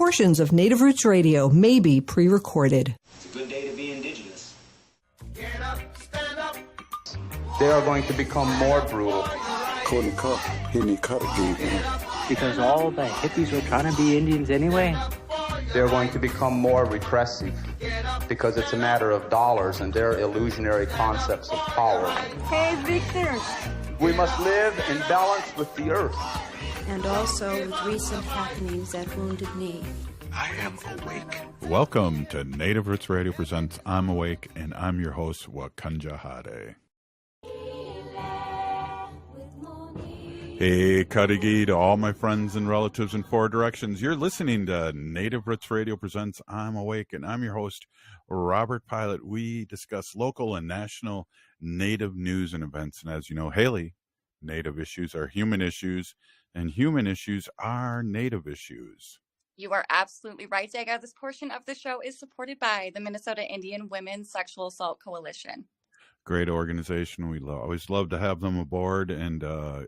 Portions of Native Roots Radio may be pre-recorded. It's a good day to be indigenous. Get up, stand up. They are going to become more brutal. Because all the hippies were trying to be Indians anyway. They're going to become more repressive because it's a matter of dollars and their illusionary concepts of power. Hey, Victor. We must live in balance with the earth. And also with recent happenings at Wounded Knee. I am awake. Welcome to Native Roots Radio presents I'm Awake, and I'm your host, Wakanja Hade. Hey, Kadigi to all my friends and relatives in four directions. You're listening to Native Roots Radio presents I'm Awake, and I'm your host, Robert Pilot. We discuss local and national Native news and events. And as you know, Haley, Native issues are human issues, and human issues are Native issues. You are absolutely right, Daga. This portion of the show is supported by the Minnesota Indian Women's Sexual Assault Coalition. Great organization. We always love to have them aboard, and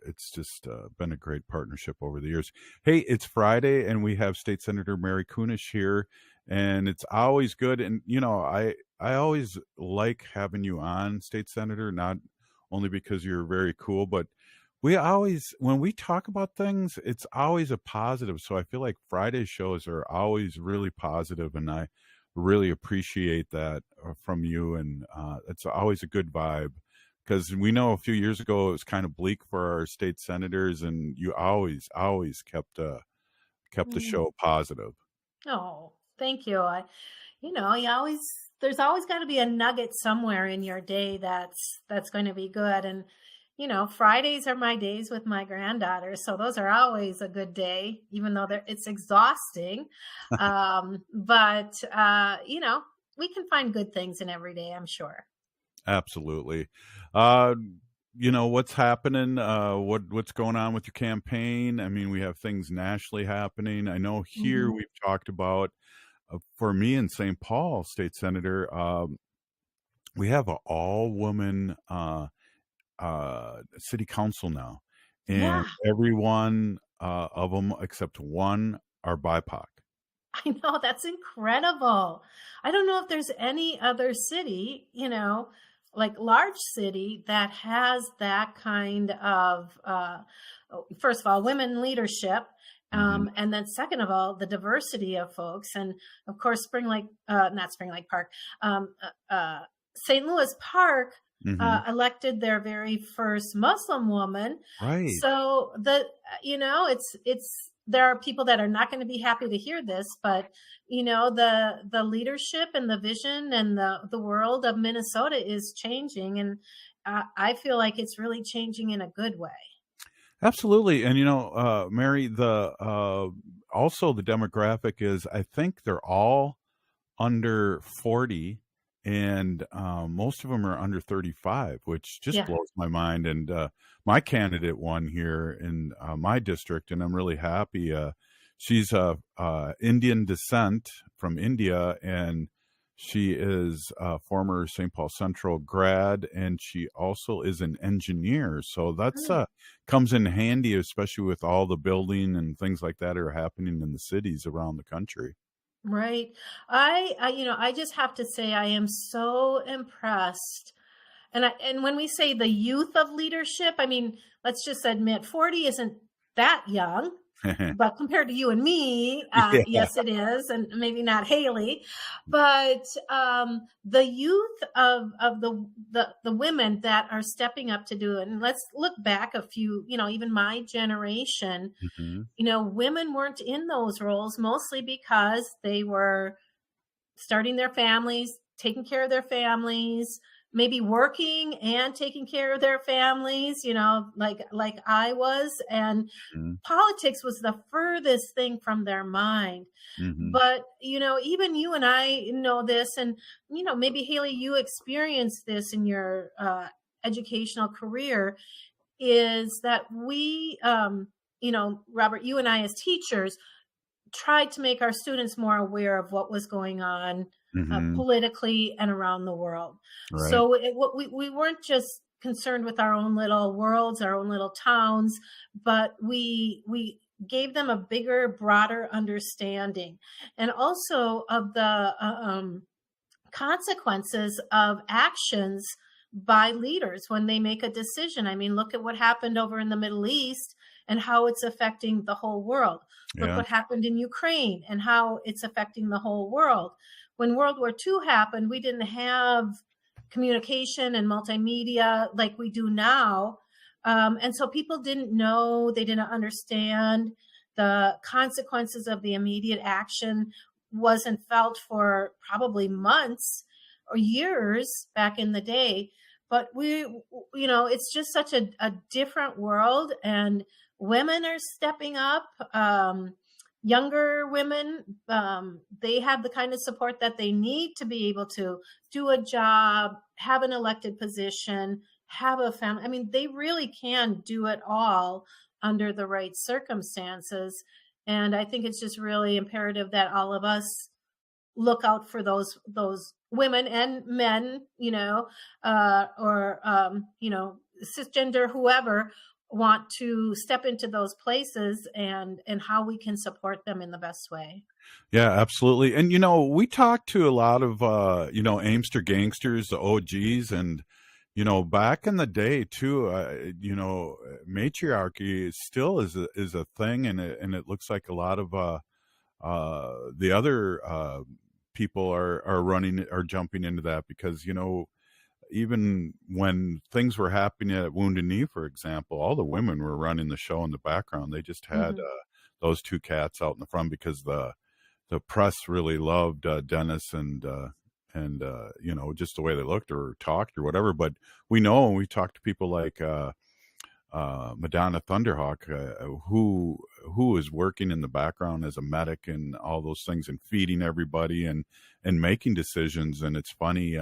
it's just been a great partnership over the years. Hey, it's Friday, and we have State Senator Mary Kunesh here, and it's always good. And, you know, I always like having you on, State Senator, not only because you're very cool, but we always, when we talk about things, it's always a positive. So I feel like Friday shows are always really positive, and I really appreciate that from you, and it's always a good vibe, because we know a few years ago it was kind of bleak for our state senators, and you always kept the show positive. Oh, thank you. There's always got to be a nugget somewhere in your day that's going to be good. And Fridays are my days with my granddaughter, so those are always a good day, even though it's exhausting. But we can find good things in every day, I'm sure. Absolutely. What's happening? What's going on with your campaign? I mean, we have things nationally happening. I know here we've talked about, for me in St. Paul, State Senator, we have an all-woman city council now, and everyone of them except one are BIPOC. I know, that's incredible. I don't know if there's any other city, like large city, that has that kind of, first of all, women leadership. And then second of all, the diversity of folks. And of course, St. Louis Park elected their very first Muslim woman. Right. So there are people that are not going to be happy to hear this, but the leadership and the vision and the world of Minnesota is changing, and I feel like it's really changing in a good way. Absolutely. And Mary, also the demographic is, I think they're all under 40. And most of them are under 35, which just blows my mind. And my candidate won here in my district, and I'm really happy. She's Indian descent from India, and she is a former St. Paul Central grad, and she also is an engineer. So that's comes in handy, especially with all the building and things like that are happening in the cities around the country. Right. I just have to say I am so impressed. And when we say the youth of leadership, I mean, let's just admit 40 isn't that young, but compared to you and me, yes, it is. And maybe not Haley, but the youth of the women that are stepping up to do it. And let's look back a few, even my generation, women weren't in those roles, mostly because they were starting their families, taking care of their families, maybe working and taking care of their families, like I was. And politics was the furthest thing from their mind. But, even you and I know this, and, maybe Haley, you experienced this in your educational career, is that we, Robert, you and I as teachers tried to make our students more aware of what was going on politically and around the world. Right. So we weren't just concerned with our own little worlds, our own little towns, but we gave them a bigger, broader understanding, and also of the consequences of actions by leaders when they make a decision. I mean, look at what happened over in the Middle East and how it's affecting the whole world. Look Yeah. what happened in Ukraine and how it's affecting the whole world. When World War II happened, we didn't have communication and multimedia like we do now. And so people didn't know, they didn't understand the consequences of the immediate action wasn't felt for probably months or years back in the day. But it's just such a different world, and women are stepping up. Younger women, they have the kind of support that they need to be able to do a job, have an elected position, have a family. I mean, they really can do it all under the right circumstances. And I think it's just really imperative that all of us look out for those women and men, or cisgender, whoever want to step into those places, and how we can support them in the best way. Yeah, absolutely. And, we talked to a lot of, Aimster gangsters, the OGs, and, back in the day too, matriarchy still is a thing. And it looks like a lot of, the other, people are jumping into that because, even when things were happening at Wounded Knee, for example, all the women were running the show in the background. They just had those two cats out in the front because the press really loved Dennis and just the way they looked or talked or whatever. But we know when we talk to people like Madonna Thunderhawk, who is working in the background as a medic and all those things and feeding everybody and making decisions. And it's funny,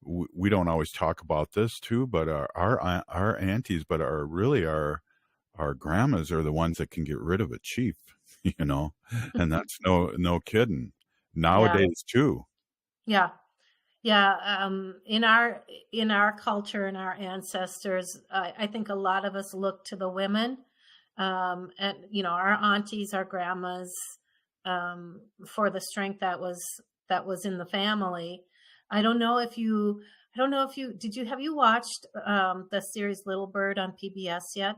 we don't always talk about this too, but our aunties, but our grandmas are the ones that can get rid of a chief, and that's no kidding nowadays too. Yeah. In our culture and our ancestors, I think a lot of us look to the women, and our aunties, our grandmas, for the strength that was in the family. I don't know if you have you watched the series Little Bird on PBS yet?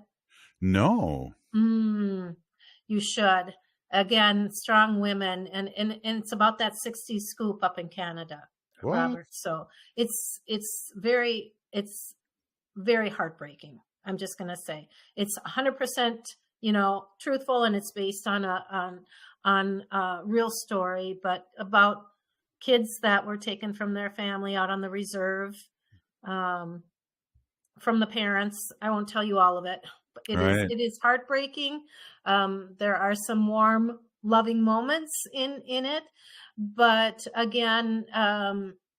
No. You should. Again, strong women, and it's about that 60s scoop up in Canada, What? Robert. So it's very heartbreaking. I'm just going to say it's 100%, truthful, and it's based on a real story, but about kids that were taken from their family out on the reserve, from the parents. I won't tell you all of it, but it is heartbreaking. There are some warm, loving moments in it, but again,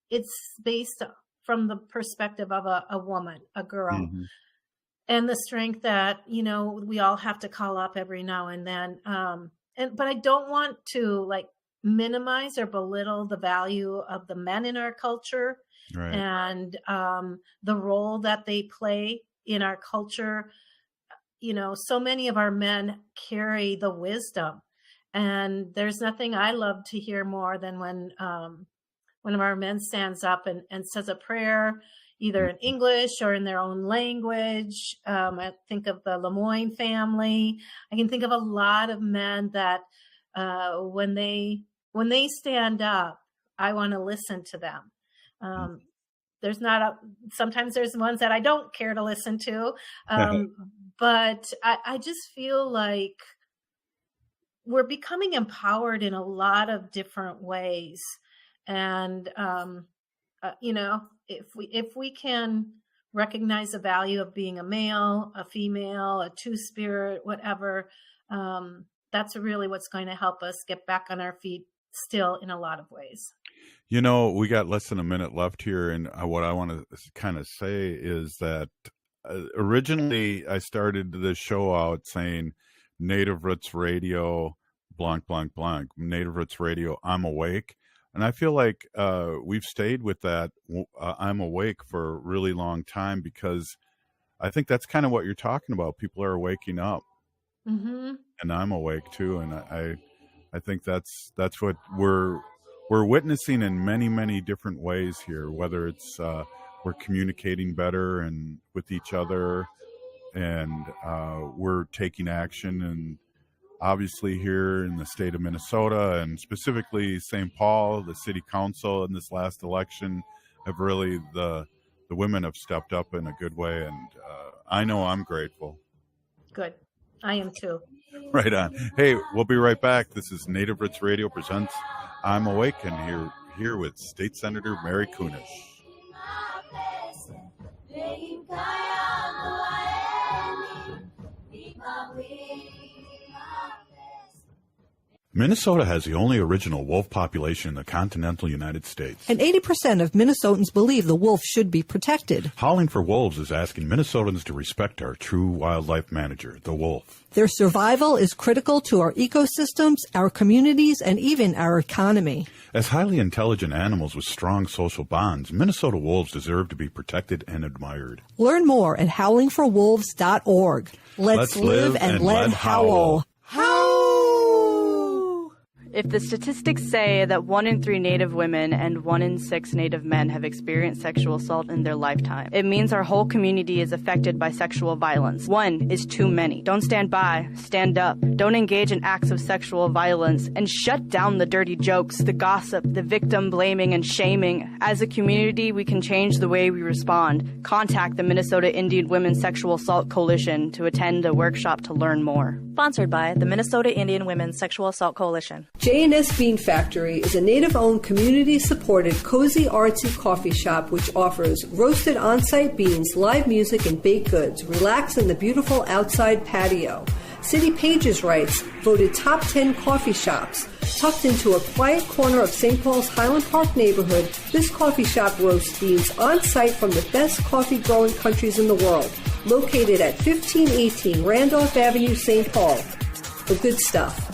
it's based from the perspective of a woman, a girl, and the strength that, we all have to call up every now and then. But I don't want to minimize or belittle the value of the men in our culture, and the role that they play in our culture. So many of our men carry the wisdom, and there's nothing I love to hear more than when one of our men stands up and says a prayer, either in English or in their own language. I think of the Lemoyne family. I can think of a lot of men that when they stand up, I want to listen to them. Sometimes there's ones that I don't care to listen to. But I just feel like we're becoming empowered in a lot of different ways. And, if we can recognize the value of being a male, a female, a two-spirit, whatever, that's really what's going to help us get back on our feet still in a lot of ways. We got less than a minute left here. And what I want to kind of say is that originally I started the show out saying Native Roots Radio, blank, blank, blank, Native Roots Radio, I'm awake. And I feel like we've stayed with that I'm awake for a really long time, because I think that's kind of what you're talking about. People are waking up. Mm-hmm. And I'm awake too. And I think that's what we're witnessing in many, many different ways here, whether it's we're communicating better and with each other, and we're taking action. And obviously here in the state of Minnesota, and specifically St. Paul, the city council in this last election have really, the women have stepped up in a good way. And I know I'm grateful. Good. I am too. Right on. Hey, we'll be right back. This is Native Roots Radio presents I'm Awake, and here with State Senator Mary Kunesh. Minnesota has the only original wolf population in the continental United States. And 80% of Minnesotans believe the wolf should be protected. Howling for Wolves is asking Minnesotans to respect our true wildlife manager, the wolf. Their survival is critical to our ecosystems, our communities, and even our economy. As highly intelligent animals with strong social bonds, Minnesota wolves deserve to be protected and admired. Learn more at howlingforwolves.org. Let's live and let howl. If the statistics say that 1 in 3 Native women and 1 in 6 Native men have experienced sexual assault in their lifetime, it means our whole community is affected by sexual violence. 1 is too many. Don't stand by. Stand up. Don't engage in acts of sexual violence, and shut down the dirty jokes, the gossip, the victim blaming and shaming. As a community, we can change the way we respond. Contact the Minnesota Indian Women's Sexual Assault Coalition to attend a workshop to learn more. Sponsored by the Minnesota Indian Women's Sexual Assault Coalition. J&S Bean Factory is a Native-owned, community-supported, cozy, artsy coffee shop which offers roasted on-site beans, live music, and baked goods. Relax in the beautiful outside patio. City Pages writes, voted top 10 coffee shops. Tucked into a quiet corner of St. Paul's Highland Park neighborhood, this coffee shop roasts beans on-site from the best coffee-growing countries in the world. Located at 1518 Randolph Avenue, St. Paul. The good stuff.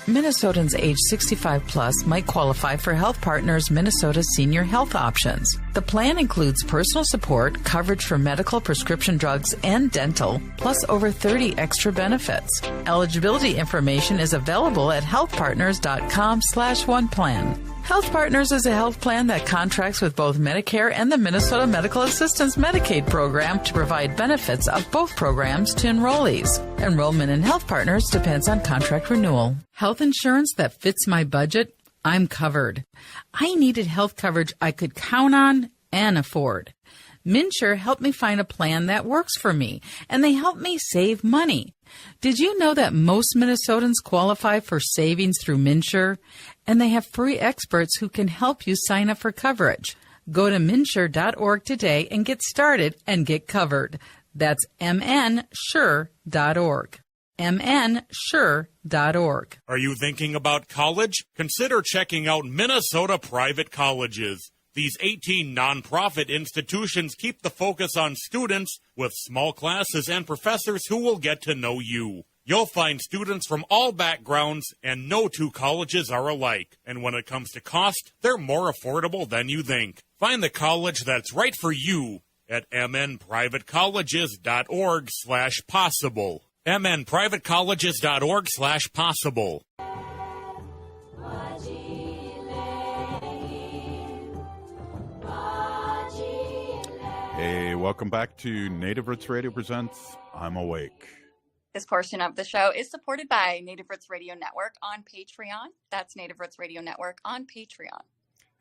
Minnesotans age 65 plus might qualify for Health Partners Minnesota's senior health options. The plan includes personal support, coverage for medical, prescription drugs, and dental, plus over 30 extra benefits. Eligibility information is available at healthpartners.com/oneplan. Health Partners is a health plan that contracts with both Medicare and the Minnesota Medical Assistance Medicaid program to provide benefits of both programs to enrollees. Enrollment in Health Partners depends on contract renewal. Health insurance that fits my budget? I'm covered. I needed health coverage I could count on and afford. MNsure helped me find a plan that works for me, and they helped me save money. Did you know that most Minnesotans qualify for savings through MNsure? And they have free experts who can help you sign up for coverage. Go to MNsure.org today and get started and get covered. That's MNsure.org. MNsure.org. Are you thinking about college? Consider checking out Minnesota Private Colleges. These 18 nonprofit institutions keep the focus on students with small classes and professors who will get to know you. You'll find students from all backgrounds, and no two colleges are alike. And when it comes to cost, they're more affordable than you think. Find the college that's right for you at mnprivatecolleges.org/possible. mnprivatecolleges.org/possible. Hey, welcome back to Native Roots Radio presents I'm Awake. This portion of the show is supported by Native Roots Radio Network on Patreon. That's Native Roots Radio Network on Patreon.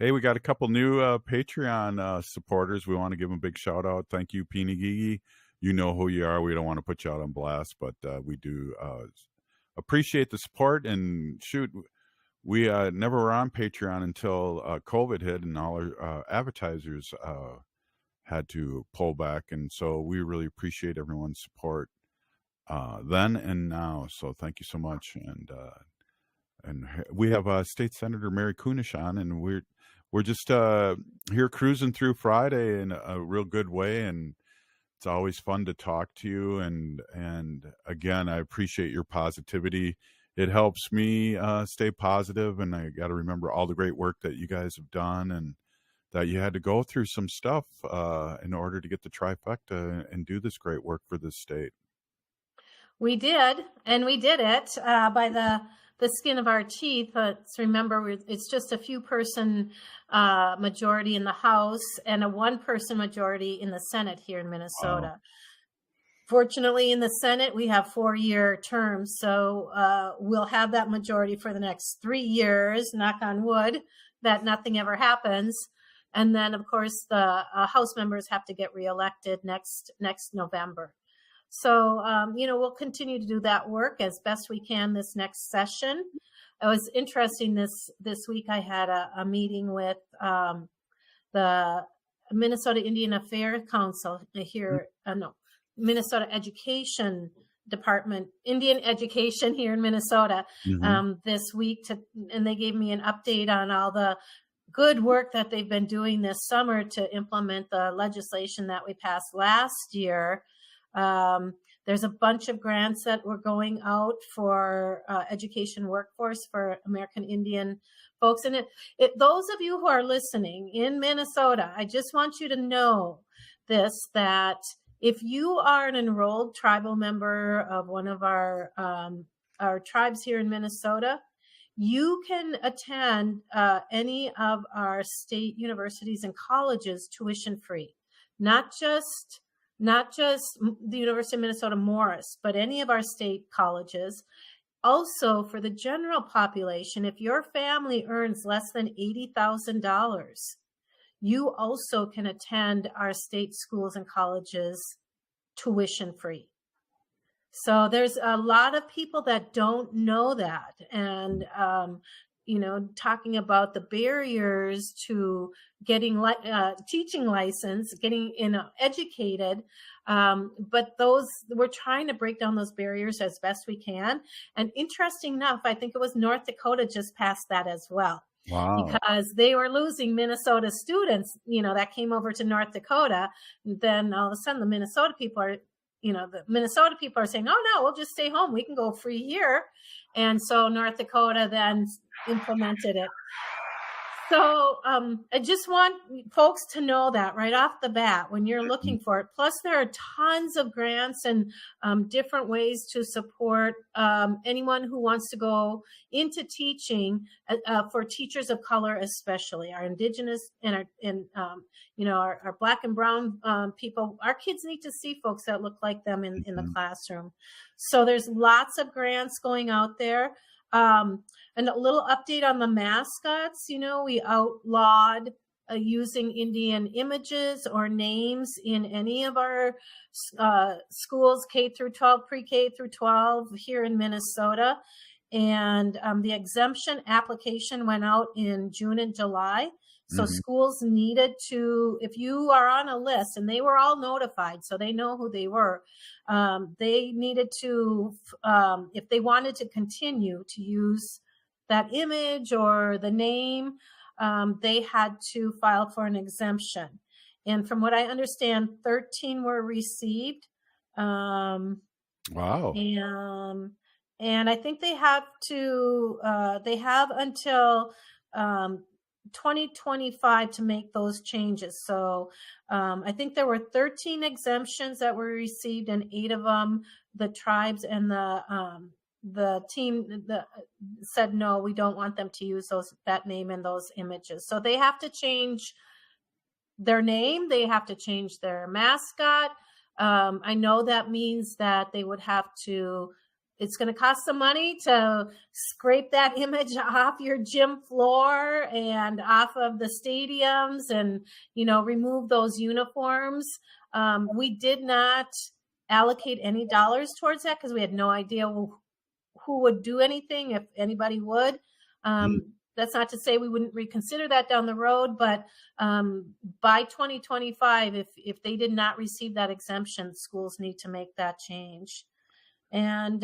Hey, we got a couple new Patreon supporters. We want to give them a big shout out. Thank you, Peeny Gigi. You know who you are. We don't want to put you out on blast, but we do appreciate the support. And shoot, we never were on Patreon until COVID hit and all our advertisers had to pull back. And so we really appreciate everyone's support then and now. So thank you so much. And we have State Senator Mary Kunesh on, and we're just here cruising through Friday in a real good way, and it's always fun to talk to you. And again, I appreciate your positivity. It helps me stay positive, and I got to remember all the great work that you guys have done, and that you had to go through some stuff in order to get the trifecta and do this great work for this state. We did, and we did it by the skin of our teeth. But remember, it's just a few person majority in the House and a 1-person majority in the Senate here in Minnesota. Wow. Fortunately, in the Senate, we have 4-year terms, so we'll have that majority for the next 3 years, knock on wood, that nothing ever happens. And then, of course, the House members have to get reelected next November. So, we'll continue to do that work as best we can this next session. It was interesting this week. I had a meeting with the Minnesota Indian Affairs Council here, Minnesota Education Department, Indian Education here in Minnesota this week, and they gave me an update on all the good work that they've been doing this summer to implement the legislation that we passed last year. There's a bunch of grants that were going out for education workforce for American Indian folks. And those of you who are listening in Minnesota, I just want you to know this, that if you are an enrolled tribal member of one of our tribes here in Minnesota, you can attend any of our state universities and colleges tuition free, not just the University of Minnesota Morris, but any of our state colleges. Also, for the general population, if your family earns less than $80,000, you also can attend our state schools and colleges tuition free. So there's a lot of people that don't know that. And, talking about the barriers to getting teaching license, getting educated. But we're trying to break down those barriers as best we can. And interesting enough, I think it was North Dakota just passed that as well. Wow. Because they were losing Minnesota students, that came over to North Dakota. And then all of a sudden the Minnesota people are saying, oh, no, we'll just stay home. We can go free here. And so North Dakota then implemented it. So I just want folks to know that right off the bat when you're looking for it. Plus, there are tons of grants and different ways to support anyone who wants to go into teaching for teachers of color, especially our Indigenous and our Black and Brown people. Our kids need to see folks that look like them in the classroom. So there's lots of grants going out there. And a little update on the mascots. We outlawed using Indian images or names in any of our schools, K through 12, pre-K through 12 here in Minnesota. And the exemption application went out in June and July. So schools needed to, if you are on a list, and they were all notified, so they know who they were, they needed to, if they wanted to continue to use that image or the name, they had to file for an exemption. And from what I understand, 13 were received. Wow. And I think they have until 2025 to make those changes. So I think there were 13 exemptions that were received, and 8 of them, the tribes and the team said, no, we don't want them to use that name and those images. So they have to change their name. They have to change their mascot. I know that means that they would have to, it's going to cost some money to scrape that image off your gym floor and off of the stadiums and, remove those uniforms. We did not allocate any dollars towards that because we had no idea who would do anything, if anybody would. That's not to say we wouldn't reconsider that down the road, but by 2025, if they did not receive that exemption, schools need to make that change. And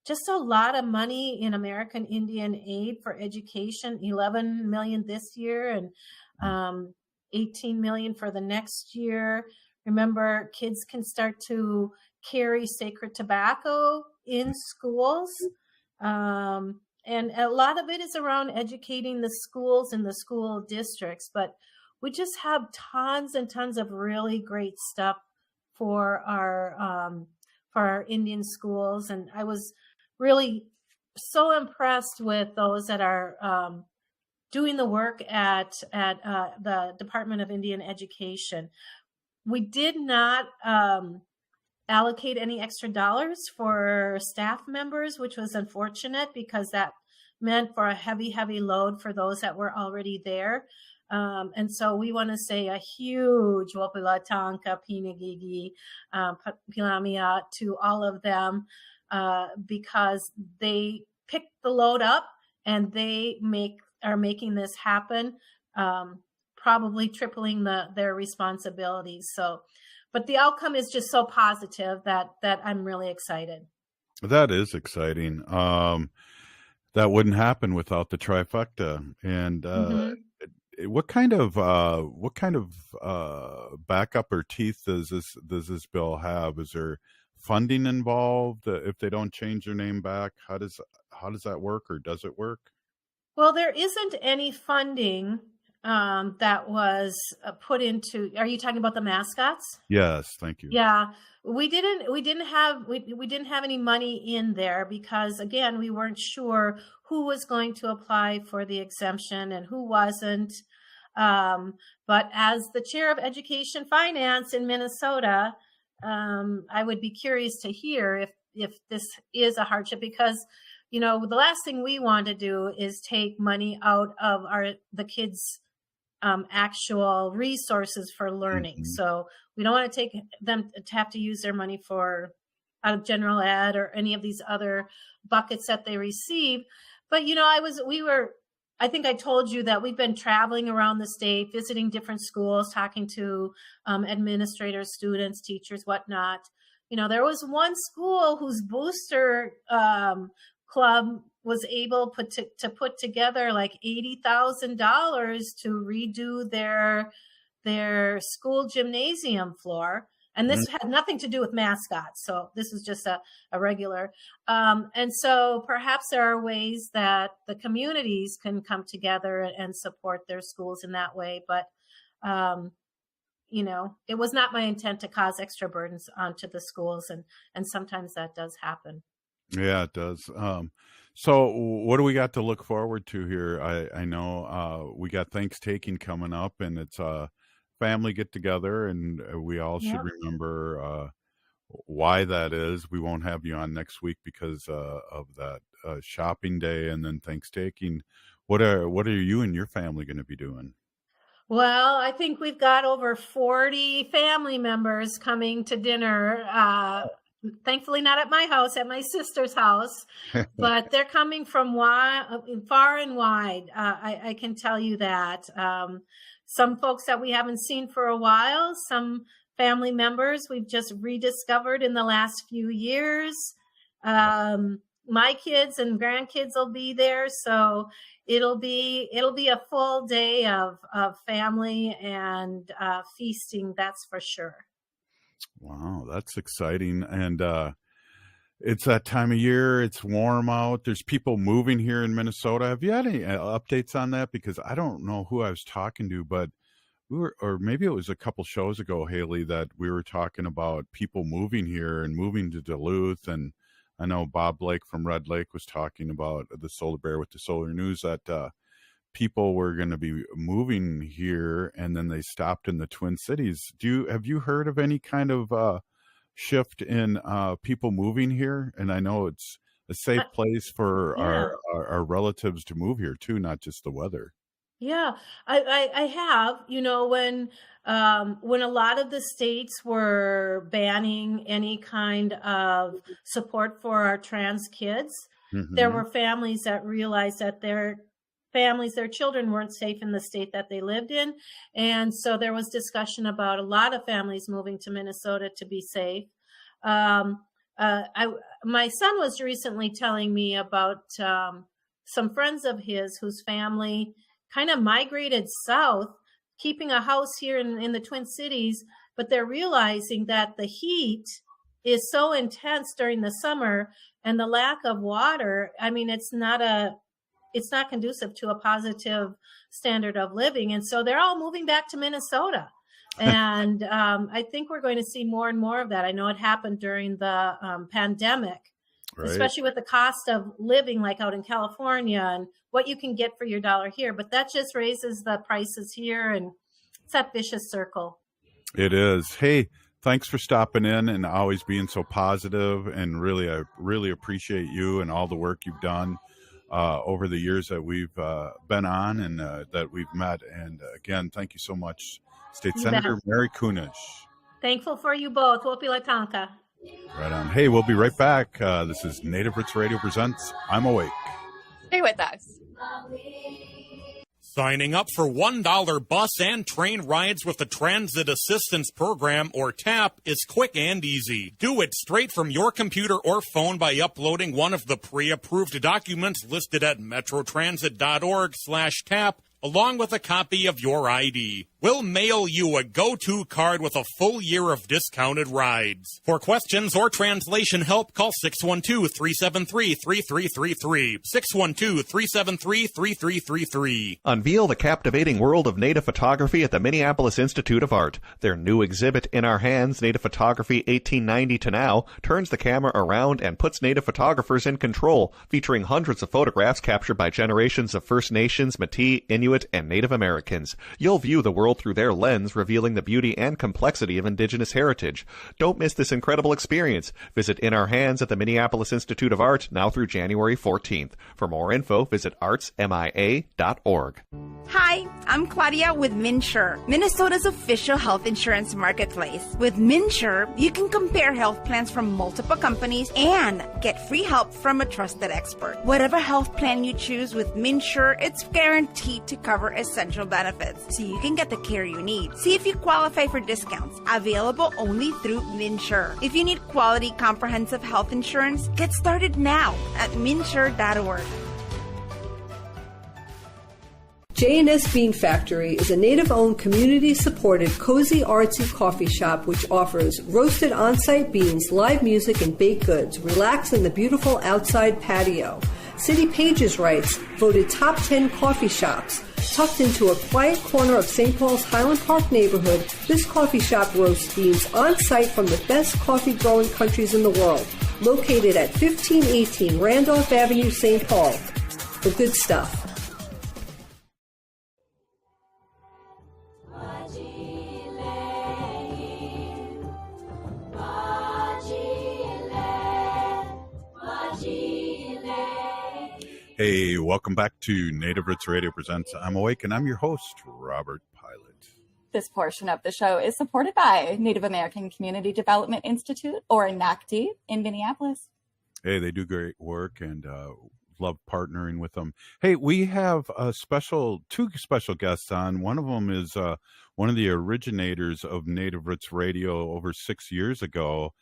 just a lot of money in American Indian aid for education, $11 million this year and $18 million for the next year. Remember, kids can start to carry sacred tobacco in schools. And a lot of it is around educating the schools and the school districts, but we just have tons and tons of really great stuff for our for our Indian schools. And I was really so impressed with those that are doing the work at the Department of Indian Education. We did not allocate any extra dollars for staff members, which was unfortunate because that meant for a heavy load for those that were already there. And so we want to say a huge Wopila Tanka, Pinagigi, Pilamia to all of them because they picked the load up and they are making this happen, probably tripling their responsibilities. So, but the outcome is just so positive that I'm really excited. That is exciting. That wouldn't happen without the trifecta. And what kind of backup or teeth does this bill have? Is there funding involved if they don't change their name back? How does that work, or does it work? Well, there isn't any funding that was put into. Are you talking about the mascots? Yes, thank you. Yeah, we didn't have any money in there because, again, we weren't sure who was going to apply for the exemption and who wasn't. But as the chair of Education Finance in Minnesota, I would be curious to hear if this is a hardship because, the last thing we want to do is take money out of the kids' actual resources for learning. So we don't want to take them to have to use their money for out of general ed or any of these other buckets that they receive. But, I think I told you that we've been traveling around the state, visiting different schools, talking to administrators, students, teachers, whatnot. There was one school whose booster club was able to put together like $80,000 to redo their school gymnasium floor. And this had nothing to do with mascots. So this is just a regular. And so perhaps there are ways that the communities can come together and support their schools in that way. But, it was not my intent to cause extra burdens onto the schools. And sometimes that does happen. Yeah, it does. So what do we got to look forward to here? I know we got Thanksgiving coming up, and it's a family get together, and we all should remember why that is. We won't have you on next week because of that shopping day and then Thanksgiving. What are you and your family going to be doing? Well, I think we've got over 40 family members coming to dinner. Thankfully not at my house, at my sister's house, but they're coming from far and wide. I can tell you that. Some folks that we haven't seen for a while, some family members we've just rediscovered in the last few years. My kids and grandkids will be there, so it'll be a full day of family and feasting, that's for sure. Wow, that's exciting. And it's that time of year. It's warm out. There's people moving here in Minnesota. Have you had any updates on that? Because I don't know who I was talking to, but or maybe it was a couple shows ago, Haley, that we were talking about people moving here and moving to Duluth. And I know Bob Blake from Red Lake was talking about the Solar Bear with the Solar News that people were going to be moving here, and then they stopped in the Twin Cities. Have you heard of any kind of shift in people moving here? And I know it's a safe place for our relatives to move here too, not just the weather. Yeah, I have. When a lot of the states were banning any kind of support for our trans kids, there were families that realized that their children weren't safe in the state that they lived in. And so there was discussion about a lot of families moving to Minnesota to be safe. My son was recently telling me about some friends of his whose family kind of migrated south, keeping a house here in the Twin Cities, but they're realizing that the heat is so intense during the summer and the lack of water. I mean, it's not conducive to a positive standard of living. And so they're all moving back to Minnesota. And I think we're going to see more and more of that. I know it happened during the pandemic, right, especially with the cost of living, like out in California, and what you can get for your dollar here. But that just raises the prices here, and it's that vicious circle. It is. Hey, thanks for stopping in and always being so positive. And really, I really appreciate you and all the work you've done over the years that we've been on and that we've met. And again, thank you so much, State Senator Mary Kunesh. Thankful for you both. Wopila Tonka. Right on. Hey, we'll be right back. This is Native Roots Radio presents I'm Awake. Stay with us. Signing up for $1 bus and train rides with the Transit Assistance Program, or TAP, is quick and easy. Do it straight from your computer or phone by uploading one of the pre-approved documents listed at metrotransit.org/TAP, along with a copy of your ID. We'll mail you a go-to card with a full year of discounted rides. For questions or translation help, call 612-373-3333. 612-373-3333. Unveil the captivating world of native photography at the Minneapolis Institute of Art. Their new exhibit, In Our Hands, Native Photography 1890 to Now, turns the camera around and puts native photographers in control, featuring hundreds of photographs captured by generations of First Nations, Métis, Inuit, and Native Americans. You'll view the world through their lens, revealing the beauty and complexity of Indigenous heritage. Don't miss this incredible experience. Visit In Our Hands at the Minneapolis Institute of Art now through January 14th. For more info, visit artsmia.org. Hi, I'm Claudia with MNsure, Minnesota's official health insurance marketplace. With MNsure, you can compare health plans from multiple companies and get free help from a trusted expert. Whatever health plan you choose with MNsure, it's guaranteed to cover essential benefits, so you can get the care you need. See if you qualify for discounts, available only through MNsure. If you need quality, comprehensive health insurance, get started now at MNsure.org. J&S Bean Factory is a native-owned, community-supported, cozy, artsy coffee shop which offers roasted on-site beans, live music, and baked goods. Relax in the beautiful outside patio. City Pages writes, voted top 10 coffee shops. Tucked into a quiet corner of St. Paul's Highland Park neighborhood, this coffee shop roasts beans on-site from the best coffee-growing countries in the world. Located at 1518 Randolph Avenue, St. Paul. The good stuff. Hey, welcome back to Native Roots Radio presents I'm Awake, and I'm your host, Robert Pilot. This portion of the show is supported by Native American Community Development Institute, or NACD, in Minneapolis. Hey, they do great work, and love partnering with them. Hey, we have two special guests on. One of them is one of the originators of Native Roots Radio over 6 years ago,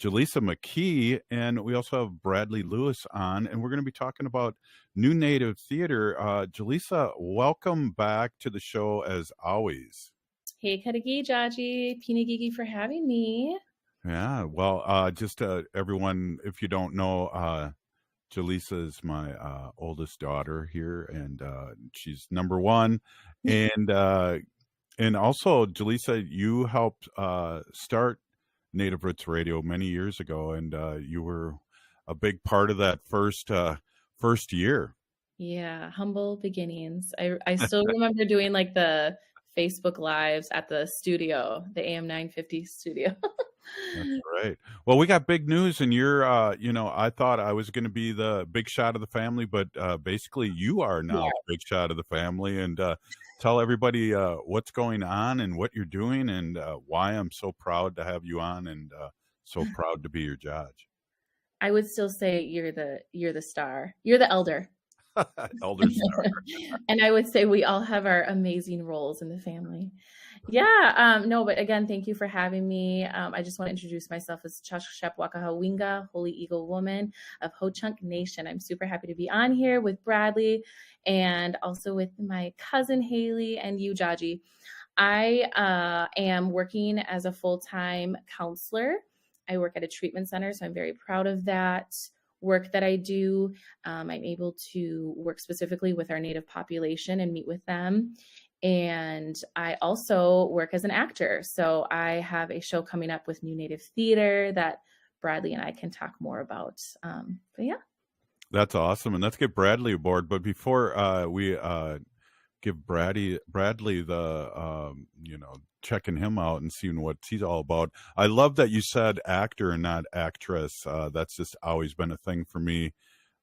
Jalisa McKee, and we also have Bradley Lewis on, and we're going to be talking about new Native theater. Jalisa, welcome back to the show as always. Hey, Kadagi Jaji, Pinigigi for having me. Yeah, well, just everyone, if you don't know, Jalisa is my oldest daughter here, and she's number one. And also, Jalisa, you helped start Native Roots Radio many years ago, and you were a big part of that first year. Yeah, humble beginnings. I still remember doing like the Facebook Lives at the studio, the AM 950 studio. That's right. Well, we got big news, and you're, I thought I was going to be the big shot of the family, but basically you are now the big shot of the family. And tell everybody what's going on and what you're doing, and why I'm so proud to have you on, and so proud to be your judge. I would still say you're the star. You're the elder. Elder star. And I would say we all have our amazing roles in the family. Yeah, no, but again, thank you for having me. I just want to introduce myself as Chashashep Wakahawinga, Holy Eagle Woman of Ho-Chunk Nation. I'm super happy to be on here with Bradley and also with my cousin Haley and you, Jaji. I am working as a full-time counselor. I work at a treatment center, so I'm very proud of that work that I do. I'm able to work specifically with our Native population and meet with them. And I also work as an actor. So I have a show coming up with New Native Theater that Bradley and I can talk more about. But yeah. That's awesome. And let's get Bradley aboard. But before we give Bradley the, checking him out and seeing what he's all about. I love that you said actor and not actress. That's just always been a thing for me,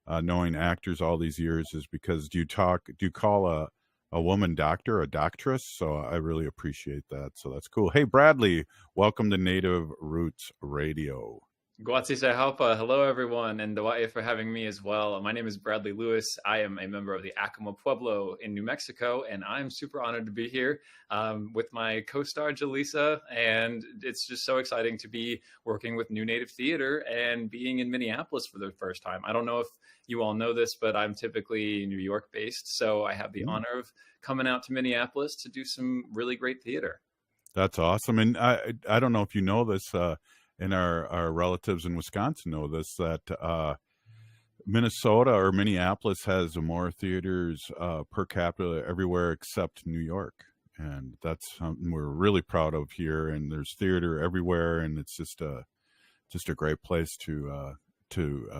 knowing actors all these years, is because do you call a woman doctor a doctress? So I really appreciate that. So that's cool. Hey, Bradley, welcome to Native Roots Radio. Guatzise Halpa. Hello, everyone, and Dawa'e for having me as well. My name is Bradley Lewis. I am a member of the Acoma Pueblo in New Mexico, and I'm super honored to be here with my co-star Jalisa, and it's just so exciting to be working with New Native Theater and being in Minneapolis for the first time. I don't know if you all know this, but I'm typically New York-based, so I have the honor of coming out to Minneapolis to do some really great theater. That's awesome. And I don't know if you know this, and our relatives in Wisconsin know this, that Minnesota or Minneapolis has more theaters per capita everywhere except New York. And that's something we're really proud of here. And there's theater everywhere, and it's just a great place to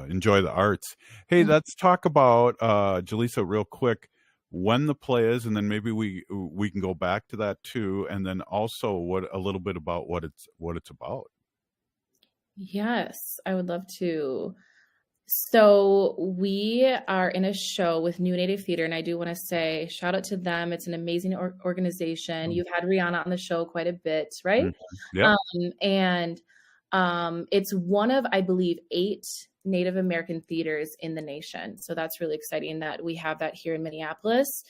enjoy the arts. Hey, let's talk about Jalisa real quick, when the play is, and then maybe we can go back to that too, and then also a little bit about what it's about. Yes, I would love to. So we are in a show with New Native Theater, and I do want to say shout out to them. It's an amazing organization. You've had Rihanna on the show quite a bit, right? Yeah. And it's one of, I believe, 8 Native American theaters in the nation. So that's really exciting that we have that here in Minneapolis.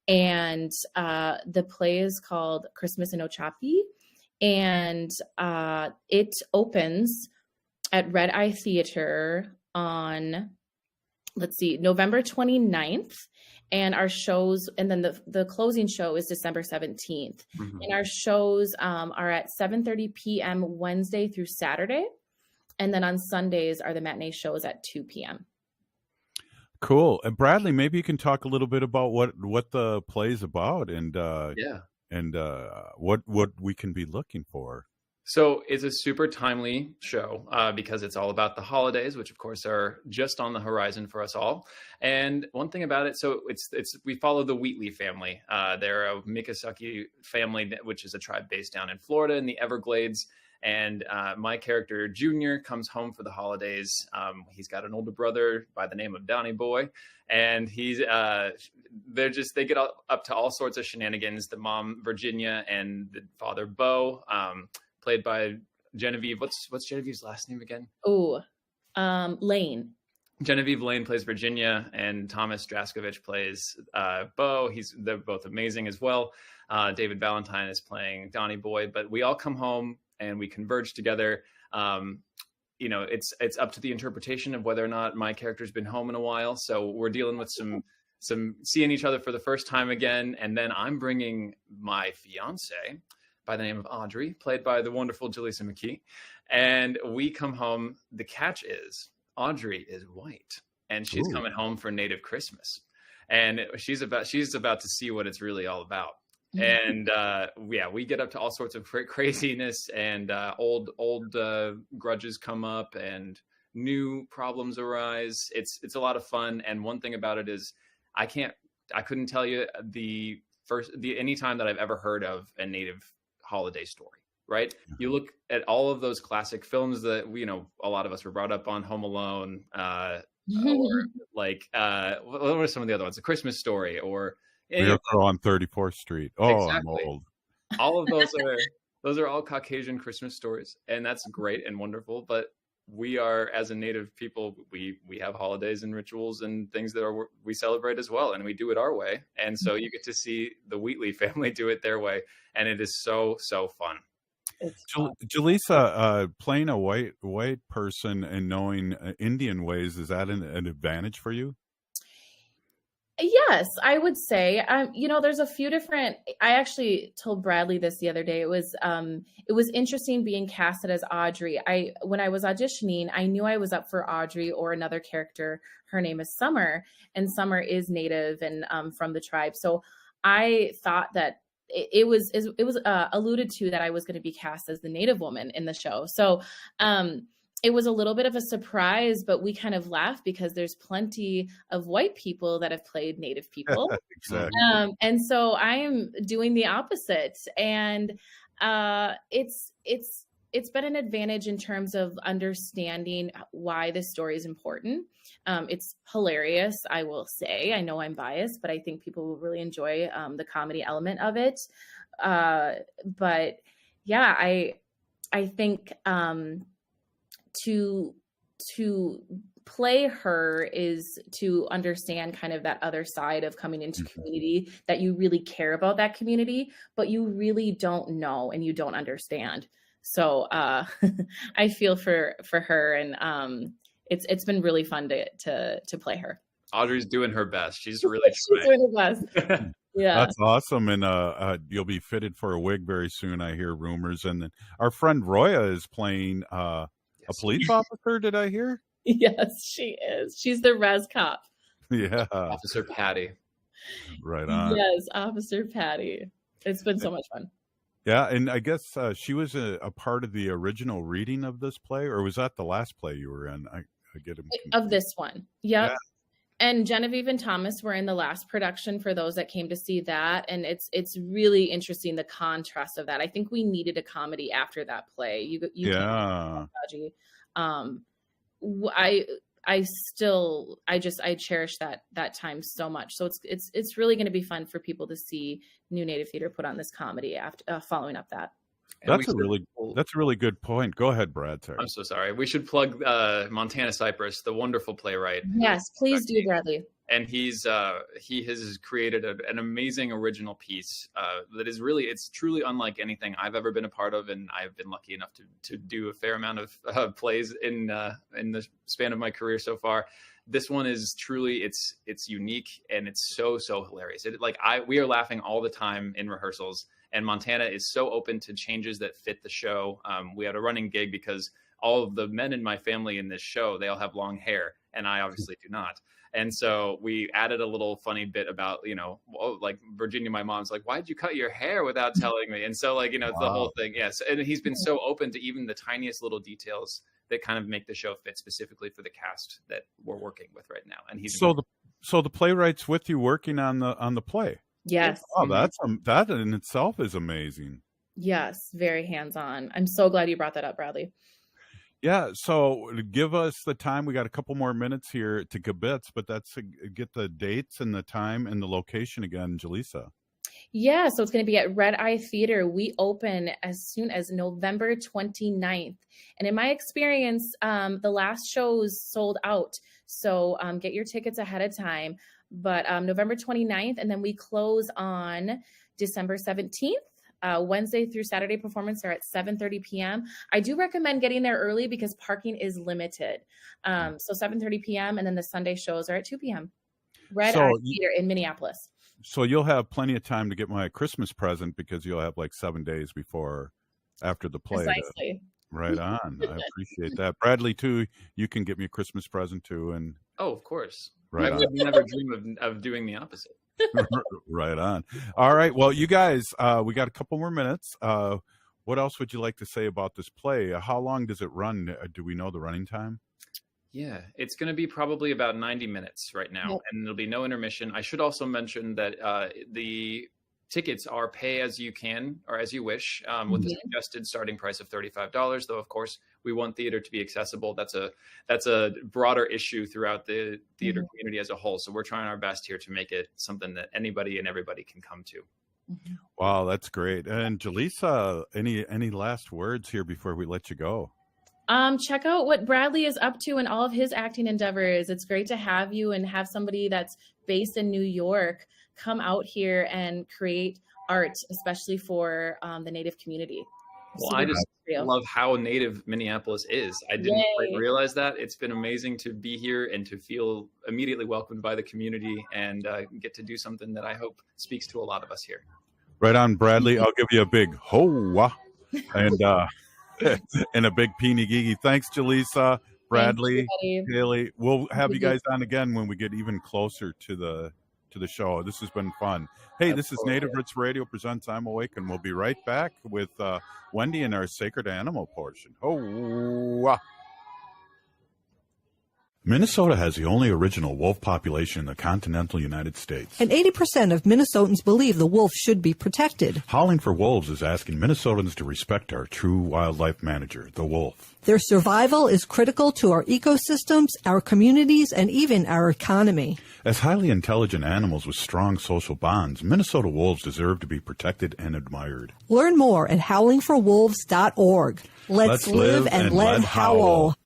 And the play is called Christmas in Ochapi. And it opens at Red Eye Theater on, November 29th. And our shows, and then the closing show is December 17th. And our shows are at 7:30 p.m. Wednesday through Saturday. And then on Sundays are the matinee shows at 2 p.m. Cool. And Bradley, maybe you can talk a little bit about what the play's about, and what we can be looking for. So it's a super timely show because it's all about the holidays, which of course are just on the horizon for us all. And one thing about it, so we follow the Wheatley family. They're a Miccosukee family, which is a tribe based down in Florida in the Everglades. And my character, Junior, comes home for the holidays. He's got an older brother by the name of Donnie Boy. And they get up to all sorts of shenanigans. The mom, Virginia, and the father, Bo, played by Genevieve. What's Genevieve's last name again? Lane. Genevieve Lane plays Virginia, and Thomas Draskovich plays Bo. They're both amazing as well. David Valentine is playing Donnie Boy. But we all come home and we converge together. It's up to the interpretation of whether or not my character's been home in a while. So we're dealing with some seeing each other for the first time again. And then I'm bringing my fiance by the name of Audrey, played by the wonderful Jalisa McKee. And we come home. The catch is Audrey is white, and she's coming home for Native Christmas. And she's about to see what it's really all about. And we get up to all sorts of craziness, and old grudges come up and new problems arise. It's a lot of fun. And one thing about it is I couldn't tell you any time that I've ever heard of a Native holiday story, right? You look at all of those classic films that a lot of us were brought up on, Home Alone, or like what were some of the other ones? A Christmas Story, or Miracle on 34th Street. Oh, exactly. I'm old. All of those are all Caucasian Christmas stories, and that's great and wonderful. But we are, as a Native people, we have holidays and rituals and things that we celebrate as well, and we do it our way. And so you get to see the Wheatley family do it their way, and it is so fun. Jalisa, playing a white person and knowing Indian ways, is that an advantage for you? Yes, I would say. There's a few different. I actually told Bradley this the other day. It was interesting being casted as Audrey. When I was auditioning, I knew I was up for Audrey or another character. Her name is Summer, and Summer is Native and from the tribe. So I thought that it was alluded to that I was going to be cast as the Native woman in the show. So it was a little bit of a surprise, but we kind of laughed because there's plenty of white people that have played Native people. Exactly. And so I am doing the opposite. And it's been an advantage in terms of understanding why this story is important. It's hilarious, I will say. I know I'm biased, but I think people will really enjoy the comedy element of it. But yeah, I think to play her is to understand kind of that other side of coming into community, that you really care about that community, but you really don't know and you don't understand. So I feel for her, and it's been really fun to play her. Audrey's doing her best. She's really She's doing her best. Yeah, that's awesome. And you'll be fitted for a wig very soon, I hear rumors. And then our friend Roya is playing a police officer. Did I hear? Yes, she is. She's the res cop. Yeah, Officer Patty. Right on. Yes, Officer Patty. It's been so much fun. Yeah, and I guess she was a part of the original reading of this play, or was that the last play you were in? I get him confused. Of this one. Yep. Yeah. And Genevieve and Thomas were in the last production for those that came to see that. And it's really interesting, the contrast of that. I think we needed a comedy after that play. You yeah. I cherish that time so much. So it's really going to be fun for people to see New Native Theater put on this comedy after following up that. That's a really good point. Go ahead, Brad. Sorry. I'm so sorry. We should plug Montana Cypress, the wonderful playwright. Yes, please do, Bradley. And he has created an amazing original piece that is it's truly unlike anything I've ever been a part of, and I've been lucky enough to do a fair amount of plays in the span of my career so far. This one is truly it's unique, and it's so hilarious. We are laughing all the time in rehearsals, and Montana is so open to changes that fit the show. We had a running gig because all of the men in my family in this show, they all have long hair, and I obviously do not. And so we added a little funny bit about, like Virginia, my mom's like, why'd you cut your hair without telling me? And so it's the whole thing. Yes. And he's been so open to even the tiniest little details that kind of make the show fit specifically for the cast that we're working with right now. And he's so the playwright's with you working on the play. Yes. Oh, that in itself is amazing. Yes. Very hands-on. I'm so glad you brought that up, Bradley. Yeah, so give us the time. We got a couple more minutes here to kibitz, but that's get the dates and the time and the location again, Jalisa. Yeah, so it's going to be at Red Eye Theater. We open as soon as November 29th. And in my experience, the last shows sold out. So get your tickets ahead of time. But November 29th, and then we close on December 17th. Wednesday through Saturday performance are at 7:30 p.m. I do recommend getting there early because parking is limited. So 7:30 p.m. and then the Sunday shows are at 2 p.m. Red Eye Theater in Minneapolis. So you'll have plenty of time to get my Christmas present because you'll have like 7 days after the play. Precisely. Right on. I appreciate that. Bradley, too, you can get me a Christmas present, too. And oh, of course. Right I would never dream of doing the opposite. Right on. All right. Well, you guys, we got a couple more minutes. What else would you like to say about this play? How long does it run? Do we know the running time? Yeah, it's going to be probably about 90 minutes right now, and there'll be no intermission. I should also mention that the tickets are pay as you can or as you wish, with a suggested starting price of $35. Though, of course, we want theater to be accessible. That's a broader issue throughout the theater community as a whole. So we're trying our best here to make it something that anybody and everybody can come to. Wow, that's great. And Jalisa, any last words here before we let you go? Check out what Bradley is up to in all of his acting endeavors. It's great to have you and have somebody that's based in New York come out here and create art, especially for the Native community. Well, I just love how Native Minneapolis is. I didn't quite realize that. It's been amazing to be here and to feel immediately welcomed by the community and get to do something that I hope speaks to a lot of us here. Right on, Bradley. I'll give you a big ho-wah and and a big peeny gigi. Thanks, Jalisa, Bradley, Haley. We'll have you guys on again when we get even closer to the to the show. This has been fun. Hey, this is Native Roots Radio presents I'm Awake, and we'll be right back with Wendy in our Sacred Animal portion. Minnesota has the only original wolf population in the continental United States. And 80% of Minnesotans believe the wolf should be protected. Howling for Wolves is asking Minnesotans to respect our true wildlife manager, the wolf. Their survival is critical to our ecosystems, our communities, and even our economy. As highly intelligent animals with strong social bonds, Minnesota wolves deserve to be protected and admired. Learn more at howlingforwolves.org. Let's live and let howl.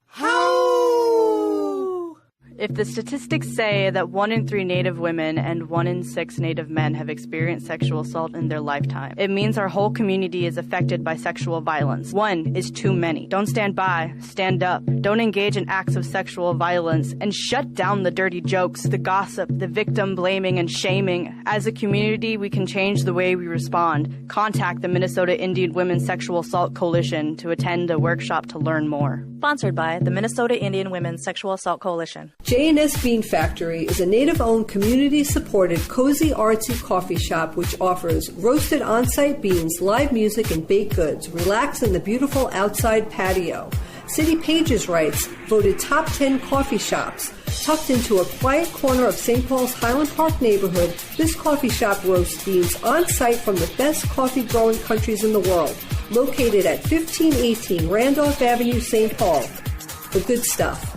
If the statistics say that 1 in 3 Native women and 1 in 6 Native men have experienced sexual assault in their lifetime, it means our whole community is affected by sexual violence. 1 is too many. Don't stand by. Stand up. Don't engage in acts of sexual violence, and shut down the dirty jokes, the gossip, the victim blaming and shaming. As a community, we can change the way we respond. Contact the Minnesota Indian Women's Sexual Assault Coalition to attend a workshop to learn more. Sponsored by the Minnesota Indian Women's Sexual Assault Coalition. J&S Bean Factory is a Native-owned, community-supported, cozy, artsy coffee shop which offers roasted on-site beans, live music, and baked goods. Relax in the beautiful outside patio. City Pages writes, voted top 10 coffee shops. Tucked into a quiet corner of St. Paul's Highland Park neighborhood, this coffee shop roasts beans on-site from the best coffee-growing countries in the world. Located at 1518 Randolph Avenue, St. Paul. The good stuff.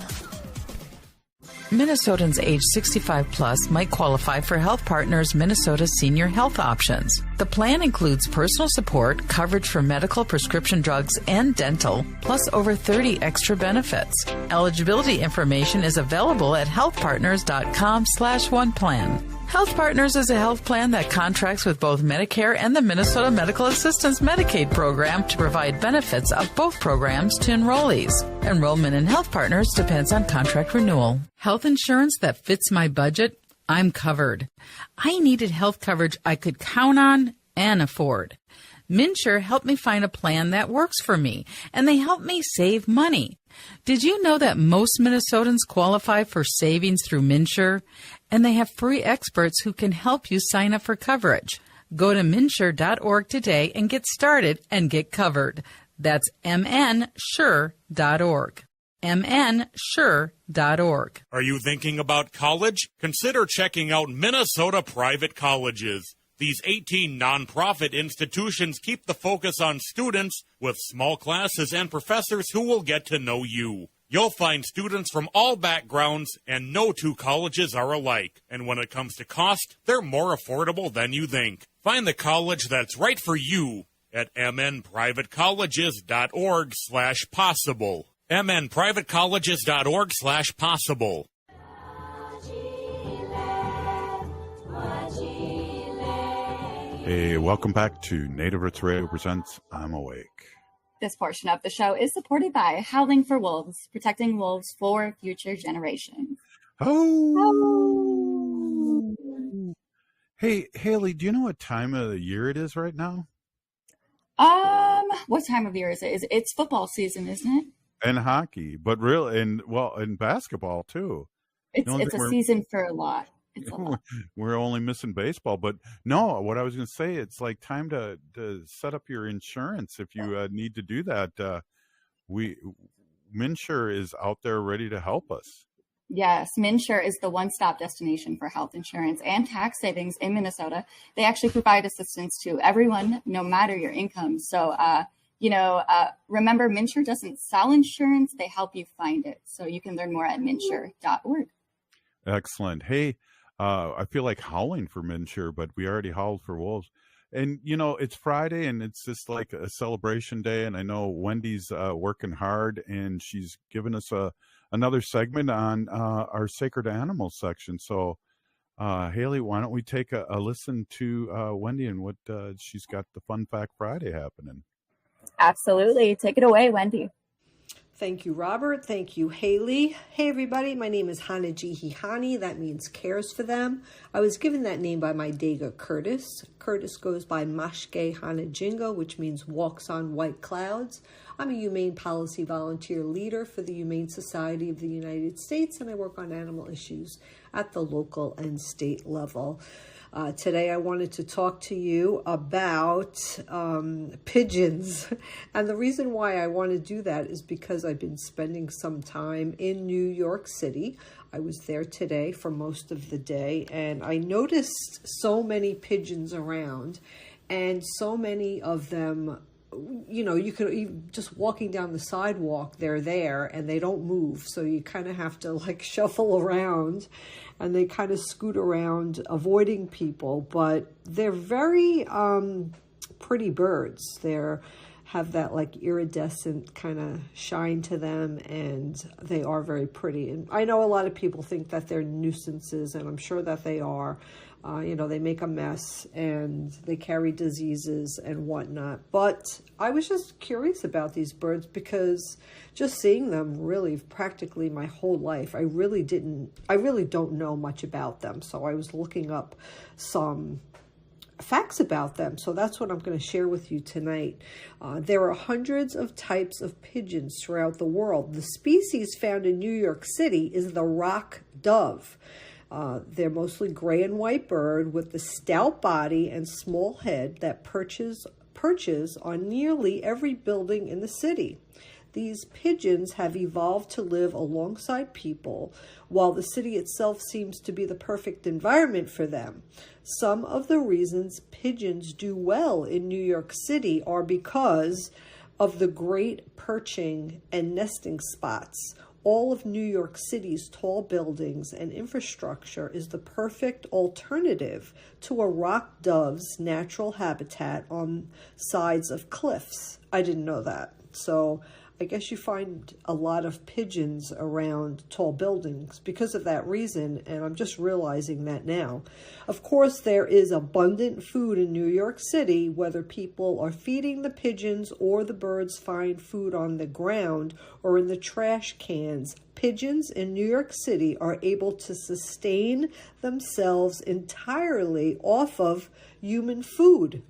Minnesotans age 65 plus might qualify for Health Partners Minnesota's senior health options. The plan includes personal support, coverage for medical, prescription drugs, and dental, plus over 30 extra benefits. Eligibility information is available at healthpartners.com/oneplan. Health Partners is a health plan that contracts with both Medicare and the Minnesota Medical Assistance Medicaid program to provide benefits of both programs to enrollees. Enrollment in Health Partners depends on contract renewal. Health insurance that fits my budget? I'm covered. I needed health coverage I could count on and afford. MNsure helped me find a plan that works for me, and they helped me save money. Did you know that most Minnesotans qualify for savings through MNsure? And they have free experts who can help you sign up for coverage. Go to mnsure.org today and get started and get covered. That's mnsure.org. mnsure.org. Are you thinking about college? Consider checking out Minnesota private colleges. These 18 nonprofit institutions keep the focus on students with small classes and professors who will get to know you. You'll find students from all backgrounds, and no two colleges are alike. And when it comes to cost, they're more affordable than you think. Find the college that's right for you at mnprivatecolleges.org/possible. mnprivatecolleges.org/possible. Hey, welcome back to Native Roots Radio presents I'm Awake. This portion of the show is supported by Howling for Wolves, protecting wolves for future generations. Oh. Hey, Haley, do you know what time of the year it is right now? What time of year is it? It's football season, isn't it? And hockey, but really, and basketball too. It's a season for a lot. It's a lot. We're only missing baseball, but no, what I was going to say, it's like time to set up your insurance if you need to do that. MNsure is out there ready to help us. Yes, MNsure is the one-stop destination for health insurance and tax savings in Minnesota. They actually provide assistance to everyone, no matter your income. So, remember, MNsure doesn't sell insurance. They help you find it. So you can learn more at mnsure.org. Excellent. Hey, I feel like howling for MNsure, but we already howled for wolves. And, it's Friday and it's just like a celebration day. And I know Wendy's working hard and she's given us another segment on our sacred animals section. So, Haley, why don't we take a listen to Wendy and what she's got the Fun Fact Friday happening? Absolutely. Take it away, Wendy. Thank you, Robert. Thank you, Haley. Hey, everybody. My name is Hanajihihani. That means cares for them. I was given that name by my Dega Curtis. Curtis goes by Mashke Hanajingo, which means walks on white clouds. I'm a Humane Policy Volunteer Leader for the Humane Society of the United States, and I work on animal issues at the local and state level. Today I wanted to talk to you about pigeons. And the reason why I want to do that is because I've been spending some time in New York City. I was there today for most of the day, and I noticed so many pigeons around, and so many of them, you know, you could just walking down the sidewalk, they're there and they don't move. So you kind of have to like shuffle around, and they kind of scoot around avoiding people, but they're very pretty birds. They're have that like iridescent kind of shine to them, and they are very pretty. And I know a lot of people think that they're nuisances, and I'm sure that they are. You know, they make a mess and they carry diseases and whatnot. But I was just curious about these birds because just seeing them really practically my whole life, I really don't know much about them. So I was looking up some facts about them. So that's what I'm going to share with you tonight. There are hundreds of types of pigeons throughout the world. The species found in New York City is the rock dove. They're mostly gray and white bird with the stout body and small head that perches on nearly every building in the city. These pigeons have evolved to live alongside people, while the city itself seems to be the perfect environment for them. Some of the reasons pigeons do well in New York City are because of the great perching and nesting spots. All of New York City's tall buildings and infrastructure is the perfect alternative to a rock dove's natural habitat on sides of cliffs. I didn't know that. So I guess you find a lot of pigeons around tall buildings because of that reason, and I'm just realizing that now. Of course, there is abundant food in New York City, whether people are feeding the pigeons or the birds find food on the ground or in the trash cans. Pigeons in New York City are able to sustain themselves entirely off of human food.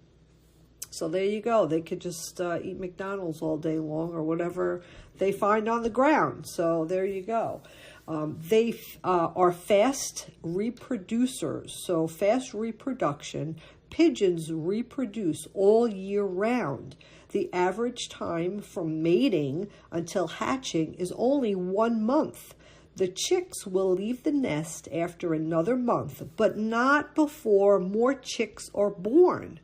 So there you go. They could just eat McDonald's all day long or whatever they find on the ground. So there you go. They are fast reproducers. So fast reproduction. Pigeons reproduce all year round. The average time from mating until hatching is only 1 month. The chicks will leave the nest after another month, but not before more chicks are born.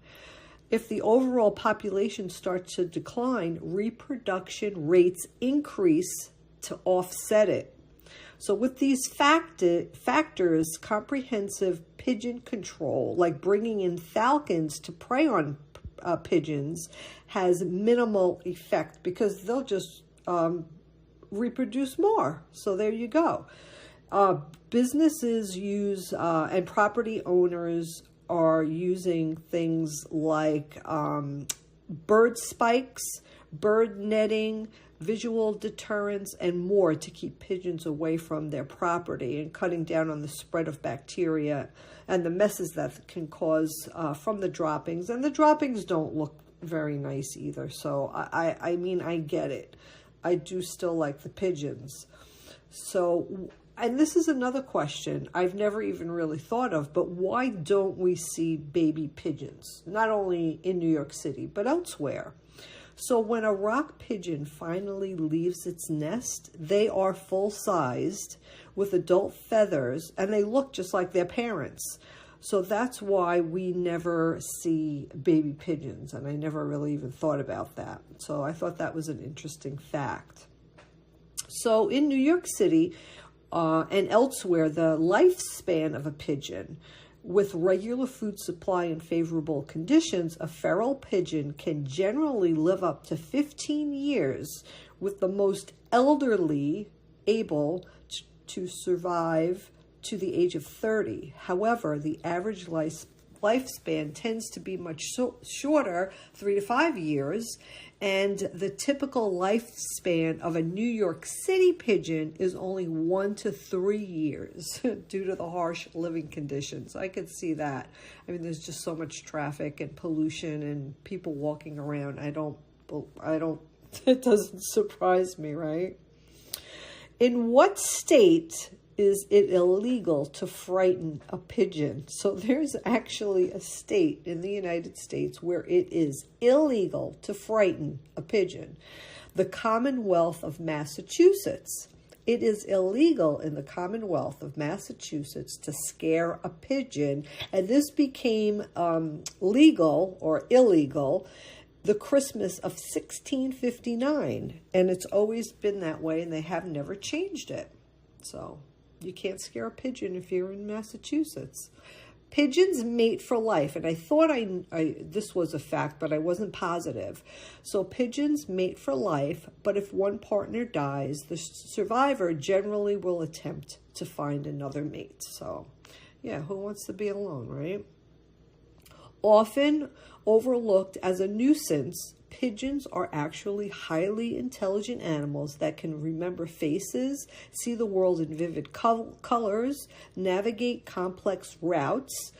If the overall population starts to decline, reproduction rates increase to offset it. So with these factors, comprehensive pigeon control, like bringing in falcons to prey on pigeons, has minimal effect because they'll just reproduce more. So there you go. Businesses use and property owners are using things like bird spikes, bird netting, visual deterrents, and more to keep pigeons away from their property and cutting down on the spread of bacteria and the messes that can cause from the droppings. And the droppings don't look very nice either. So I mean, I get it. I do still like the pigeons. So, and this is another question I've never even really thought of, but why don't we see baby pigeons, not only in New York City, but elsewhere? So when a rock pigeon finally leaves its nest, they are full-sized with adult feathers, and they look just like their parents. So that's why we never see baby pigeons, and I never really even thought about that. So I thought that was an interesting fact. So in New York City, and elsewhere, the lifespan of a pigeon, with regular food supply and favorable conditions, a feral pigeon can generally live up to 15 years, with the most elderly able to survive to the age of 30. However, the average lifespan tends to be much shorter, 3 to 5 years, and the typical lifespan of a New York City pigeon is only 1 to 3 years due to the harsh living conditions. I could see that. I mean, there's just so much traffic and pollution and people walking around. It doesn't surprise me, right? In what state is it illegal to frighten a pigeon? So there's actually a state in the United States where it is illegal to frighten a pigeon. The Commonwealth of Massachusetts. It is illegal in the Commonwealth of Massachusetts to scare a pigeon, and this became legal or illegal the Christmas of 1659, and it's always been that way, and they have never changed it. So you can't scare a pigeon if you're in Massachusetts. Pigeons mate for life, and I thought this was a fact, but I wasn't positive. So pigeons mate for life, but if one partner dies, the survivor generally will attempt to find another mate. So, yeah, who wants to be alone, right? Often overlooked as a nuisance, pigeons are actually highly intelligent animals that can remember faces, see the world in vivid colors, navigate complex routes,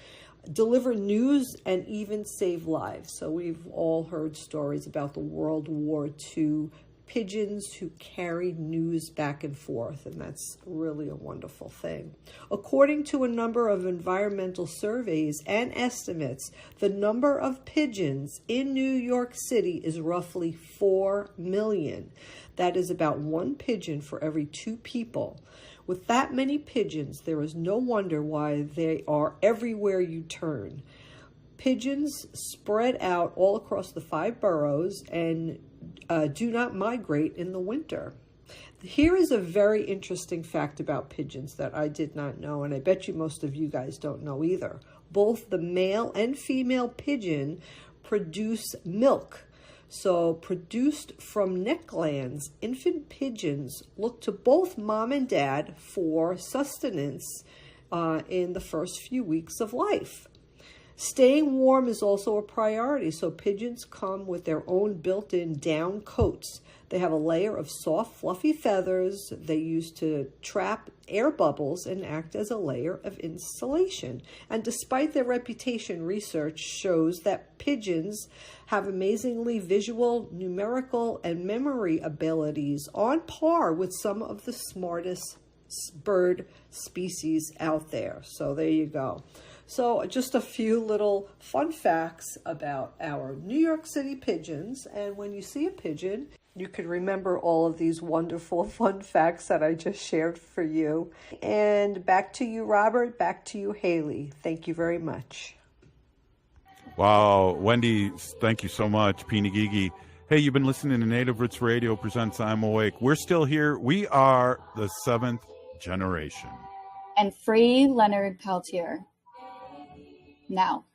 deliver news, and even save lives. So we've all heard stories about the World War II pigeons who carried news back and forth, and that's really a wonderful thing. According to a number of environmental surveys and estimates, the number of pigeons in New York City is roughly 4 million. That is about one pigeon for every 2 people. With that many pigeons, there is no wonder why they are everywhere you turn. Pigeons spread out all across the 5 boroughs and do not migrate in the winter. Here is a very interesting fact about pigeons that I did not know, and I bet you most of you guys don't know either. Both the male and female pigeon produce milk. So produced from neck glands, infant pigeons look to both mom and dad for sustenance in the first few weeks of life. Staying warm is also a priority, so pigeons come with their own built-in down coats. They have a layer of soft, fluffy feathers they use to trap air bubbles and act as a layer of insulation. And despite their reputation, research shows that pigeons have amazingly visual, numerical, and memory abilities on par with some of the smartest bird species out there. So there you go. So just a few little fun facts about our New York City pigeons. And when you see a pigeon, you can remember all of these wonderful fun facts that I just shared for you. And back to you, Robert. Back to you, Haley. Thank you very much. Wow, Wendy, thank you so much. Pinagigi. Hey, you've been listening to Native Roots Radio presents I'm Awake. We're still here. We are the 7th generation. And free Leonard Peltier. Now.